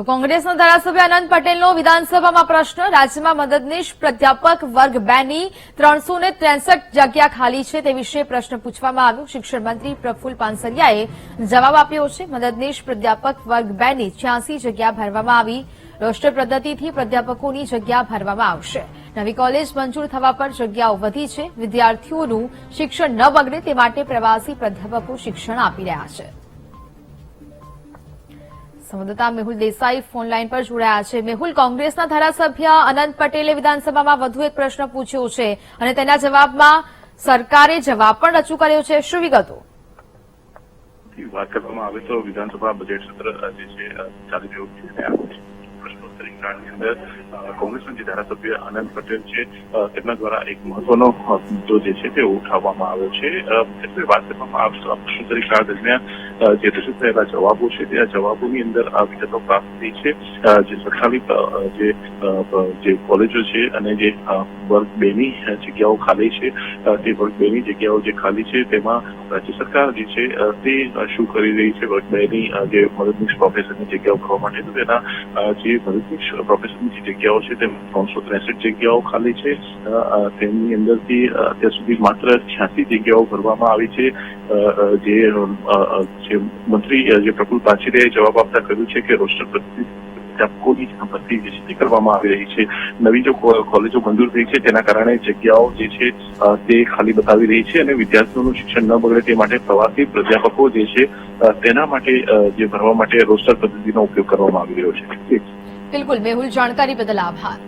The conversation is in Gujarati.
તો કોંગ્રેસના ધારાસભ્ય અનંત પટેલનો વિધાનસભામાં પ્રશ્ન, રાજ્યમાં મદદનીશ પ્રાધ્યાપક વર્ગ 2 ની 363 જગ્યા ખાલી છે તે વિશે પ્રશ્ન પૂછવામાં આવ્યો। શિક્ષણ મંત્રી પ્રફુલ્લ પાનસરિયાએ જવાબ આપ્યો છે। મદદનીશ પ્રાધ્યાપક વર્ગ 2 ની 86 જગ્યા ભરવામાં આવી। રોસ્ટર પદ્ધતિથી પ્રાધ્યાપકોની જગ્યા ભરવામાં આવશે। નવી કોલેજ મંજૂર થવા પર જગ્યાઓ વધી છે। વિદ્યાર્થીઓનું શિક્ષણ ન બગડે તે માટે પ્રવાસી પ્રાધ્યાપકો શિક્ષણ આપી રહ્યા છે। સંવાદદાતા મેહુલ દેસાઈ ફોનલાઈન પર જોડાયા છે। મેહુલ, કોંગ્રેસના ધારાસભ્ય અનંત પટેલે વિધાનસભામાં વધુ એક પ્રશ્ન પૂછ્યો છે અને તેના જવાબમાં સરકારે જવાબ પણ રજૂ કર્યો છે। શું વિગતો? વાત કરવામાં આવે તો વિધાનસભા બજેટ સત્ર જે છે ચાલી રહ્યું છે। પ્રશ્નોત્તરી કાળની અંદર કોંગ્રેસના જે ધારાસભ્ય અનંત પટેલ છે તેમના દ્વારા એક મહત્વનો મુદ્દો જે છે તે ઉઠાવવામાં આવ્યો છે। વાત કરવામાં આવશે પ્રશ્નોત્તરી કાળ દરમિયાન જે રજૂ થયેલા જવાબો છે તે જવાબોની અંદર આ વિગતો પ્રાપ્ત થઈ છે। જે સરકારી જે કોલેજો છે અને જે વર્ગ 2 ની જગ્યાઓ ખાલી છે તે વર્ગ 2 ની જગ્યાઓ જે ખાલી છે તેમાં રાજ્ય સરકાર જે છે તે શું કરી રહી છે। વર્ગ 2 ની જે મદદનીશ પ્રોફેસરની જગ્યાઓ ભરવા માટે તો તેના જે મદદનીશ પ્રોફેસરની જે જગ્યાઓ છે તેમાં 363 જગ્યાઓ ખાલી છે। તેમની અંદરથી અત્યાર સુધી માત્ર 86 જગ્યાઓ ભરવામાં આવી છે। જે મંત્રી જે પ્રફુલ્લ પાનસરિયાએ જવાબ આપતા કહ્યું છે કે રોસ્ટર પદ્ધતિ પ્રાધ્યાપકોની ભરતી જે છે તે કરવામાં આવી રહી છે। નવી જો કોલેજો મંજૂર થઈ છે તેના કારણે જગ્યાઓ જે છે તે ખાલી બતાવી રહી છે અને વિદ્યાર્થીઓનું શિક્ષણ ન બગડે તે માટે પ્રવાસી પ્રાધ્યાપકો જે છે તેના માટે જે ભરવા માટે રોસ્ટર પદ્ધતિનો ઉપયોગ કરવામાં આવી રહ્યો છે। બિલકુલ મેહુલ, જાણકારી બદલ આભાર।